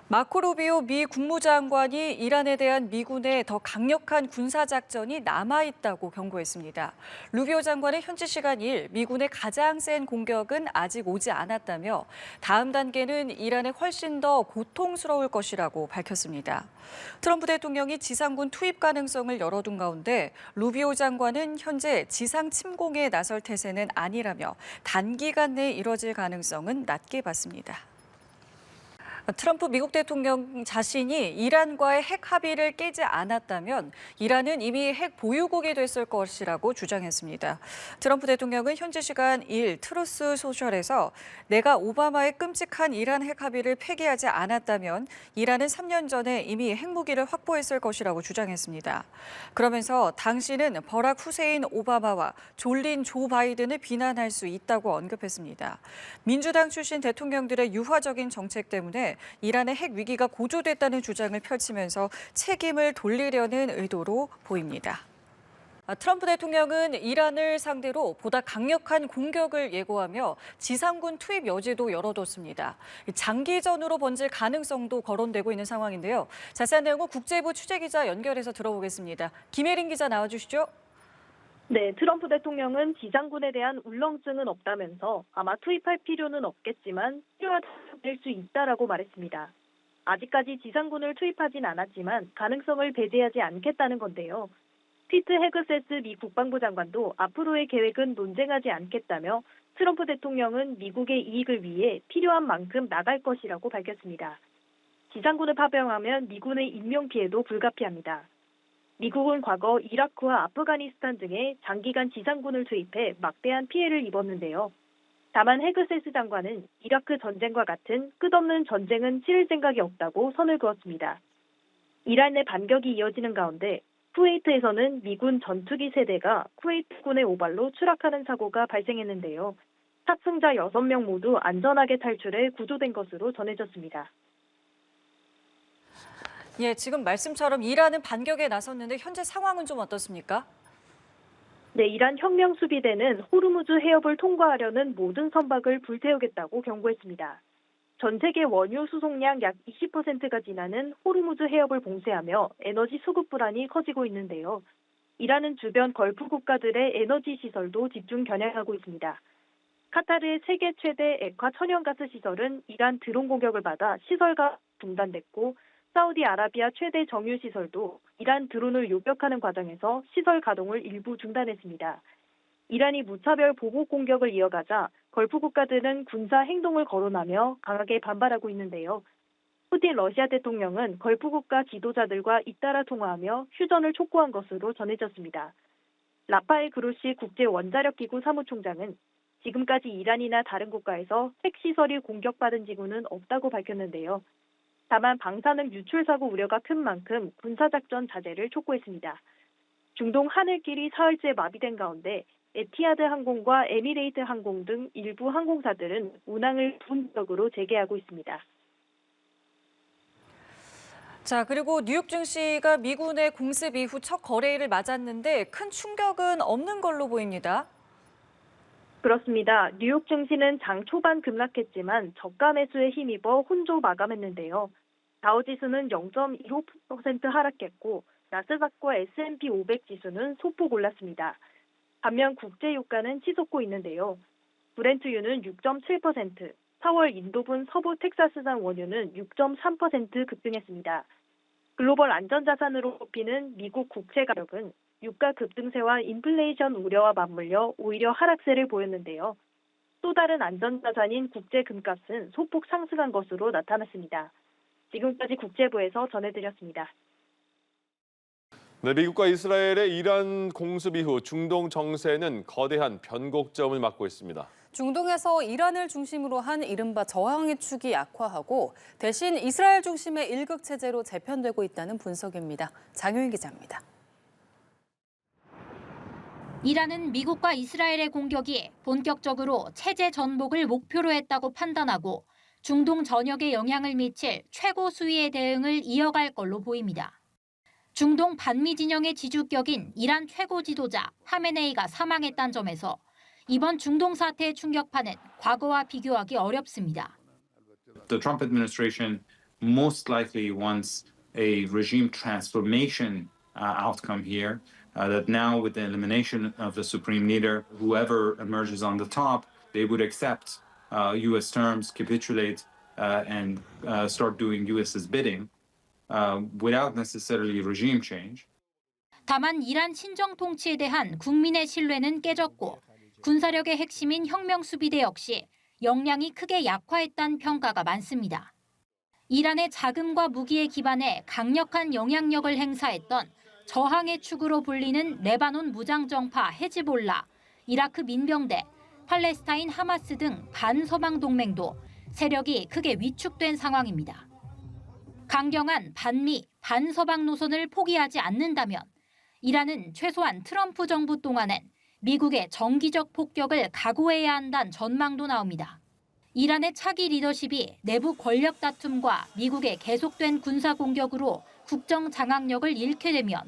마코 루비오 미 국무장관이 이란에 대한 미군의 더 강력한 군사작전이 남아있다고 경고했습니다. 루비오 장관은 현지 시간 2일 미군의 가장 센 공격은 아직 오지 않았다며 다음 단계는 이란에 훨씬 더 고통스러울 것이라고 밝혔습니다. 트럼프 대통령이 지상군 투입 가능성을 열어둔 가운데 루비오 장관은 현재 지상 침공에 나설 태세는 아니라며 단기간 내에 이뤄질 가능성은 낮게 봤습니다. 트럼프 미국 대통령 자신이 이란과의 핵 합의를 깨지 않았다면 이란은 이미 핵 보유국이 됐을 것이라고 주장했습니다. 트럼프 대통령은 현지 시간 2일 트루스 소셜에서 내가 오바마의 끔찍한 이란 핵 합의를 폐기하지 않았다면 이란은 3년 전에 이미 핵무기를 확보했을 것이라고 주장했습니다. 그러면서 당신은 버락 후세인 오바마와 졸린 조 바이든을 비난할 수 있다고 언급했습니다. 민주당 출신 대통령들의 유화적인 정책 때문에 이란의 핵 위기가 고조됐다는 주장을 펼치면서 책임을 돌리려는 의도로 보입니다. 트럼프 대통령은 이란을 상대로 보다 강력한 공격을 예고하며 지상군 투입 여지도 열어뒀습니다. 장기전으로 번질 가능성도 거론되고 있는 상황인데요. 자세한 내용은 국제부 취재기자 연결해서 들어보겠습니다. 김혜린 기자 나와주시죠. 네, 트럼프 대통령은 지상군에 대한 울렁증은 없다면서 아마 투입할 필요는 없겠지만 필요하다 될 수 있다라고 말했습니다. 아직까지 지상군을 투입하진 않았지만 가능성을 배제하지 않겠다는 건데요. 피트 헤그세스 미 국방부 장관도 앞으로의 계획은 논쟁하지 않겠다며 트럼프 대통령은 미국의 이익을 위해 필요한 만큼 나갈 것이라고 밝혔습니다. 지상군을 파병하면 미군의 인명피해도 불가피합니다. 미국은 과거 이라크와 아프가니스탄 등에 장기간 지상군을 투입해 막대한 피해를 입었는데요. 다만 헤그세스 장관은 이라크 전쟁과 같은 끝없는 전쟁은 치를 생각이 없다고 선을 그었습니다. 이란 내 반격이 이어지는 가운데 쿠웨이트에서는 미군 전투기 세대가 쿠웨이트군의 오발로 추락하는 사고가 발생했는데요. 탑승자 6명 모두 안전하게 탈출해 구조된 것으로 전해졌습니다. 예, 지금 말씀처럼 이란은 반격에 나섰는데 현재 상황은 좀 어떻습니까? 네, 이란 혁명수비대는 호르무즈 해협을 통과하려는 모든 선박을 불태우겠다고 경고했습니다. 전 세계 원유 수송량 약 20%가 지나는 호르무즈 해협을 봉쇄하며 에너지 수급 불안이 커지고 있는데요. 이란은 주변 걸프 국가들의 에너지 시설도 집중 겨냥하고 있습니다. 카타르의 세계 최대 액화 천연가스 시설은 이란 드론 공격을 받아 시설가 중단됐고 사우디아라비아 최대 정유시설도 이란 드론을 요격하는 과정에서 시설 가동을 일부 중단했습니다. 이란이 무차별 보복 공격을 이어가자 걸프 국가들은 군사 행동을 거론하며 강하게 반발하고 있는데요. 푸틴 러시아 대통령은 걸프 국가 지도자들과 잇따라 통화하며 휴전을 촉구한 것으로 전해졌습니다. 라파엘 그로시 국제원자력기구 사무총장은 지금까지 이란이나 다른 국가에서 핵시설이 공격받은 징후는 없다고 밝혔는데요. 다만 방사능 유출 사고 우려가 큰 만큼 군사작전 자제를 촉구했습니다. 중동 하늘길이 사흘째 마비된 가운데 에티하드 항공과 에미레이트 항공 등 일부 항공사들은 운항을 부분적으로 재개하고 있습니다. 자, 그리고 뉴욕 증시가 미군의 공습 이후 첫 거래일을 맞았는데 큰 충격은 없는 걸로 보입니다. 그렇습니다. 뉴욕 증시는 장 초반 급락했지만 저가 매수에 힘입어 혼조 마감했는데요. 다우지수는 0.15% 하락했고 나스닥과 S&P 500 지수는 소폭 올랐습니다. 반면 국제 유가는 치솟고 있는데요. 브렌트유는 6.7%, 4월 인도분 서부 텍사스산 원유는 6.3% 급등했습니다. 글로벌 안전자산으로 꼽히는 미국 국채 가격은 유가 급등세와 인플레이션 우려와 맞물려 오히려 하락세를 보였는데요. 또 다른 안전자산인 국제 금값은 소폭 상승한 것으로 나타났습니다. 지금까지 국제부에서 전해드렸습니다. 네, 미국과 이스라엘의 이란 공습 이후 중동 정세는 거대한 변곡점을 맞고 있습니다. 중동에서 이란을 중심으로 한 이른바 저항의 축이 약화하고 대신 이스라엘 중심의 일극 체제로 재편되고 있다는 분석입니다. 장효인 기자입니다. 이란은 미국과 이스라엘의 공격이 본격적으로 체제 전복을 목표로 했다고 판단하고 중동 전역에 영향을 미칠 최고 수위의 대응을 이어갈 걸로 보입니다. 중동 반미 진영의 지주격인 이란 최고 지도자 하메네이가 사망했다는 점에서 이번 중동 사태의 충격파는 과거와 비교하기 어렵습니다. The Trump administration most likely wants a regime transformation outcome here, that now with the elimination of the supreme leader, whoever emerges on the top, they would accept U.S. terms, capitulate, and start doing U.S.'s bidding without necessarily regime change. 다만 이란 신정 통치에 대한 국민의 신뢰는 깨졌고 군사력의 핵심인 혁명수비대 역시 역량이 크게 약화했다는 평가가 많습니다. 이란의 자금과 무기에 기반해 강력한 영향력을 행사했던 저항의 축으로 불리는 레바논 무장정파 헤즈볼라, 이라크 민병대, 팔레스타인 하마스 등 반서방 동맹도 세력이 크게 위축된 상황입니다. 강경한 반미, 반서방 노선을 포기하지 않는다면 이란은 최소한 트럼프 정부 동안엔 미국의 정기적 폭격을 각오해야 한다는 전망도 나옵니다. 이란의 차기 리더십이 내부 권력 다툼과 미국의 계속된 군사 공격으로 국정 장악력을 잃게 되면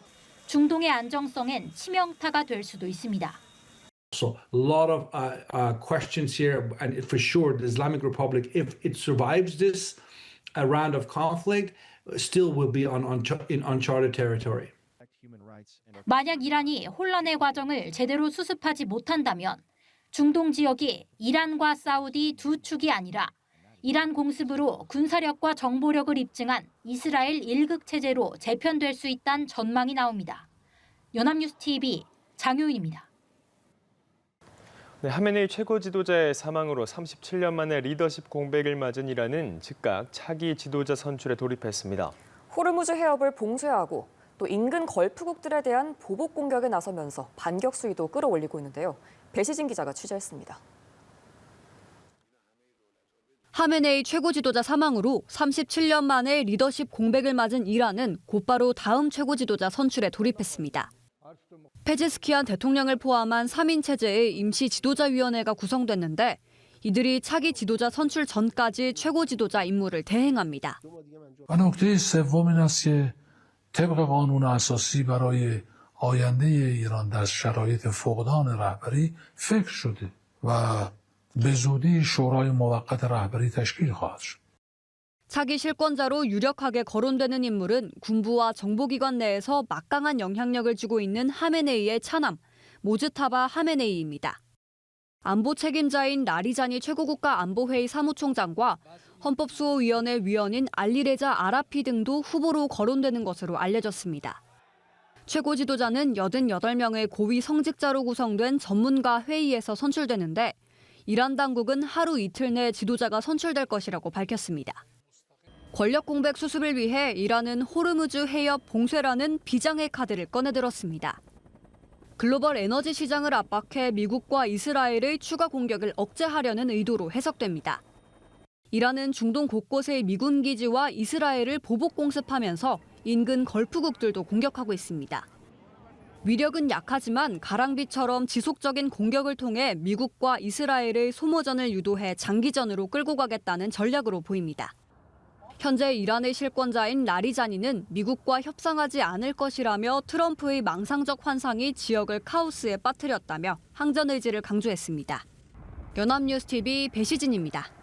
중동의 안정성엔 치명타가 될 수도 있습니다. So a lot of questions here, and for sure, the Islamic Republic, if it survives this round of conflict, still will be in uncharted territory. 만약 이란이 혼란의 과정을 제대로 수습하지 못한다면 중동 지역이 이란과 사우디 두 축이 아니라 이란 공습으로 군사력과 정보력을 입증한 이스라엘 1국 체제로 재편될 수 있다는 전망이 나옵니다. 연합뉴스 TV 장효인입니다. 네, 하메네이 최고 지도자의 사망으로 37년 만에 리더십 공백을 맞은 이란은 즉각 차기 지도자 선출에 돌입했습니다. 호르무즈 해협을 봉쇄하고 또 인근 걸프국들에 대한 보복 공격에 나서면서 반격 수위도 끌어올리고 있는데요. 배시진 기자가 취재했습니다. 하메네이 최고 지도자 사망으로 37년 만에 리더십 공백을 맞은 이란은 곧바로 다음 최고 지도자 선출에 돌입했습니다. 페제스키안 대통령을 포함한 3인 체제의 임시 지도자위원회가 구성됐는데 이들이 차기 지도자 선출 전까지 최고 지도자 임무를 대행합니다. طبق قانون اساسی برای آینده ایران در شرایط فقدان رهبری فکر شده و به زودی شورای موقت رهبری تشکیل خواهد شد. 차기 실권자로 유력하게 거론되는 인물은 군부와 정보기관 내에서 막강한 영향력을 쥐고 있는 하메네이의 차남, 모즈타바 하메네이입니다. 안보 책임자인 라리자니 최고국가안보회의 사무총장과 헌법수호위원회 위원인 알리레자 아라피 등도 후보로 거론되는 것으로 알려졌습니다. 최고 지도자는 88명의 고위 성직자로 구성된 전문가 회의에서 선출되는데 이란 당국은 하루 이틀 내 지도자가 선출될 것이라고 밝혔습니다. 권력 공백 수습을 위해 이란은 호르무즈 해협 봉쇄라는 비장의 카드를 꺼내들었습니다. 글로벌 에너지 시장을 압박해 미국과 이스라엘의 추가 공격을 억제하려는 의도로 해석됩니다. 이란은 중동 곳곳의 미군 기지와 이스라엘을 보복 공습하면서 인근 걸프국들도 공격하고 있습니다. 위력은 약하지만 가랑비처럼 지속적인 공격을 통해 미국과 이스라엘의 소모전을 유도해 장기전으로 끌고 가겠다는 전략으로 보입니다. 현재 이란의 실권자인 라리자니는 미국과 협상하지 않을 것이라며 트럼프의 망상적 환상이 지역을 카오스에 빠뜨렸다며 항전 의지를 강조했습니다. 연합뉴스 TV 배시진입니다.